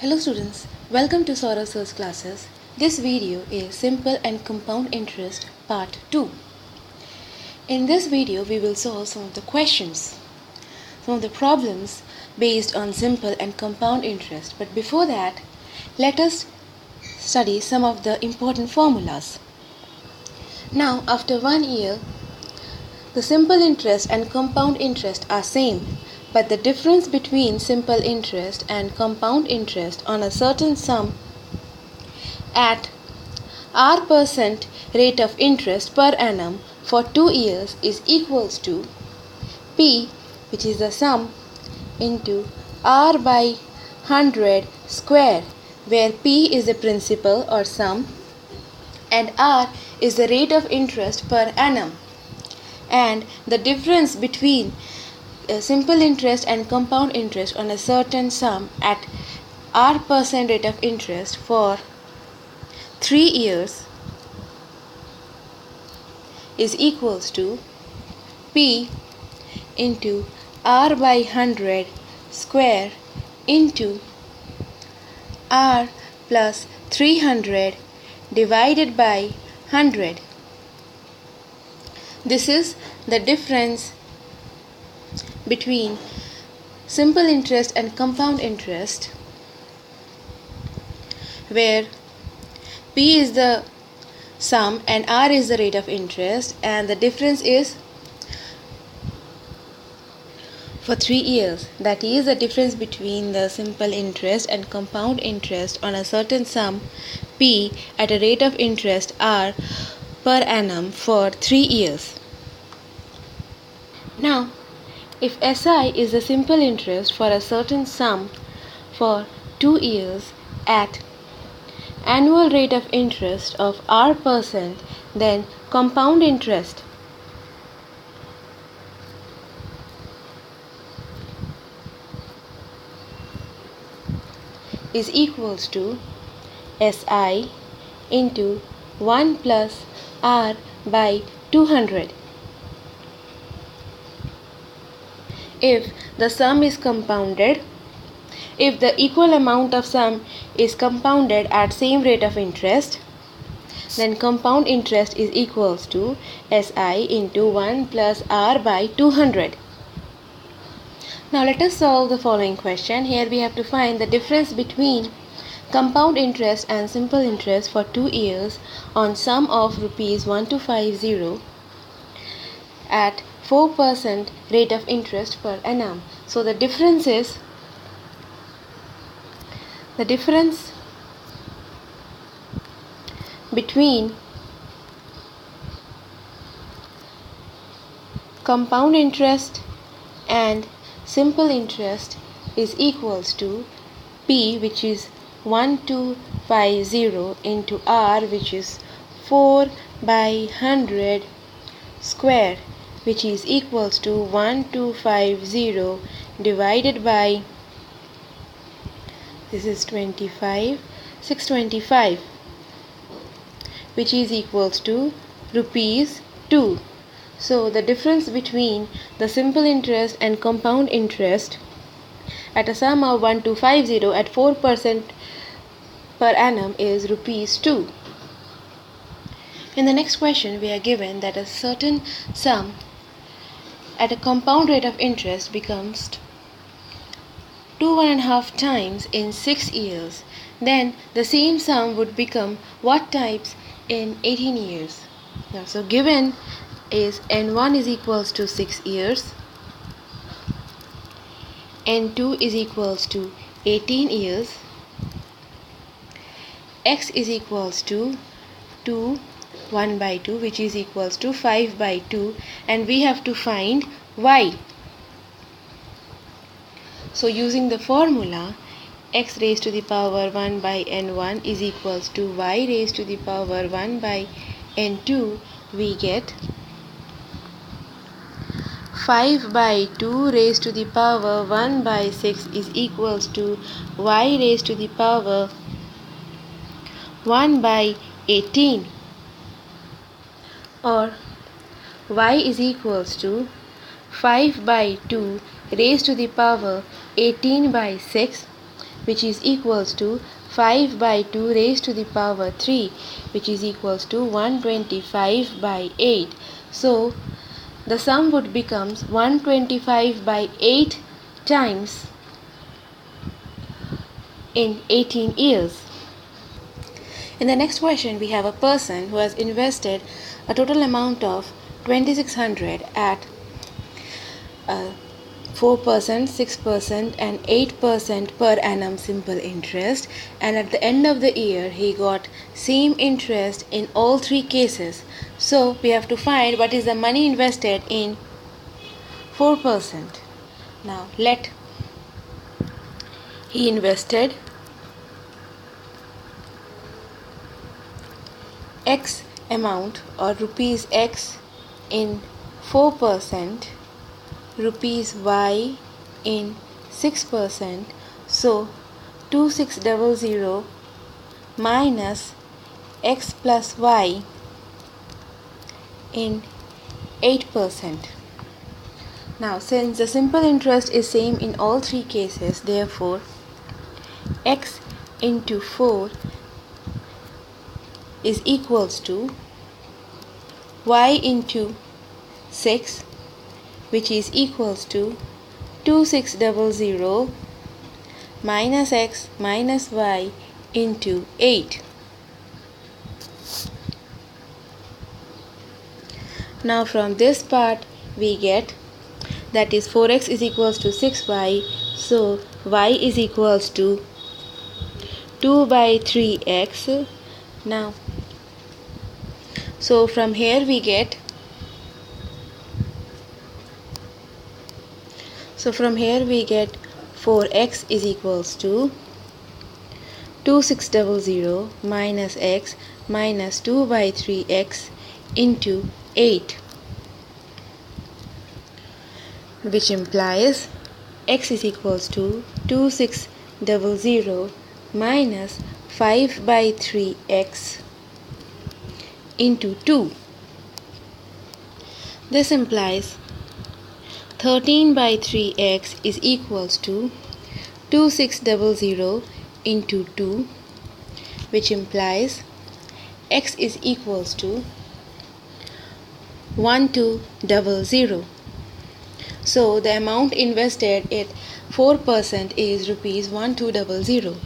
Hello students, welcome to Saurav Sir's classes. This video is Simple and Compound Interest Part 2. In this video we will solve some of the questions, some of the problems based on simple and compound interest. But before that, let us study some of the important formulas. Now after 1 year, the simple interest and compound interest are same. But the difference between simple interest and compound interest on a certain sum at R% rate of interest per annum for 2 years is equals to P, which is the sum, into R by 100 square, where P is the principal or sum and R is the rate of interest per annum. And the difference between simple interest and compound interest on a certain sum at R% rate of interest for 3 years is equals to P into R by 100 square into R plus 300 divided by 100. This is the difference between simple interest and compound interest, where P is the sum and R is the rate of interest, and the difference is for 3 years. That is the difference between the simple interest and compound interest on a certain sum P at a rate of interest R per annum for 3 years. Now, if Ssi is the simple interest for a certain sum for 2 years at annual rate of interest of R%, then compound interest is equals to Ssi into 1 plus R by 200. If the sum is compounded, if the equal amount of sum is compounded at same rate of interest, then compound interest is equals to Ssi into 1 plus R by 200. Now let us solve the following question. Here we have to find the difference between compound interest and simple interest for 2 years on sum of rupees 1250 at 4% rate of interest per annum. So the difference between compound interest and simple interest is equals to P, which is 1250 into R, which is 4 by 100 square, which is equals to 1250 divided by, this is 625, which is equals to rupees 2. So the difference between the simple interest and compound interest at a sum of 1250 at 4% per annum is rupees 2. In the next question, we are given that a certain sum at a compound rate of interest becomes 2.5 times in 6 years. Then the same sum would become what types in 18 years? Now, so given is N1 is equals to 6 years, N2 is equals to 18 years, X is equals to 1 by 2, which is equals to 5 by 2, and we have to find Y. So using the formula, x raised to the power 1 by n1 is equals to y raised to the power 1 by n2, we get 5 by 2 raised to the power 1 by 6 is equals to y raised to the power 1 by 18, or y is equals to 5 by 2 raised to the power 18 by 6, which is equals to 5 by 2 raised to the power 3, which is equals to 125 by 8. So the sum would becomes 125 by 8 times in 18 years. In the next question, we have a person who has invested a total amount of 2600 at 4%, 6% and 8% per annum simple interest, and at the end of the year he got same interest in all three cases. So we have to find what is the money invested in 4%. Now let he invested X amount or rupees X in 4%, rupees Y in 6%. So 2600 minus X plus Y in 8%. Now since the simple interest is same in all three cases, therefore X into 4 is equals to Y into 6, which is equals to 2600 minus X minus Y into 8. Now from this part we get that is 4x is equals to 6y, so y is equals to 2 by 3x. Now so from here we get 4x is equals to 2600 minus x minus 2 by 3x into 8, which implies x is equals to 2600 minus 5 by 3x into 2. This implies 13 by 3x is equals to 2600 into 2, which implies x is equals to 1200. So the amount invested at 4% is rupees 1200.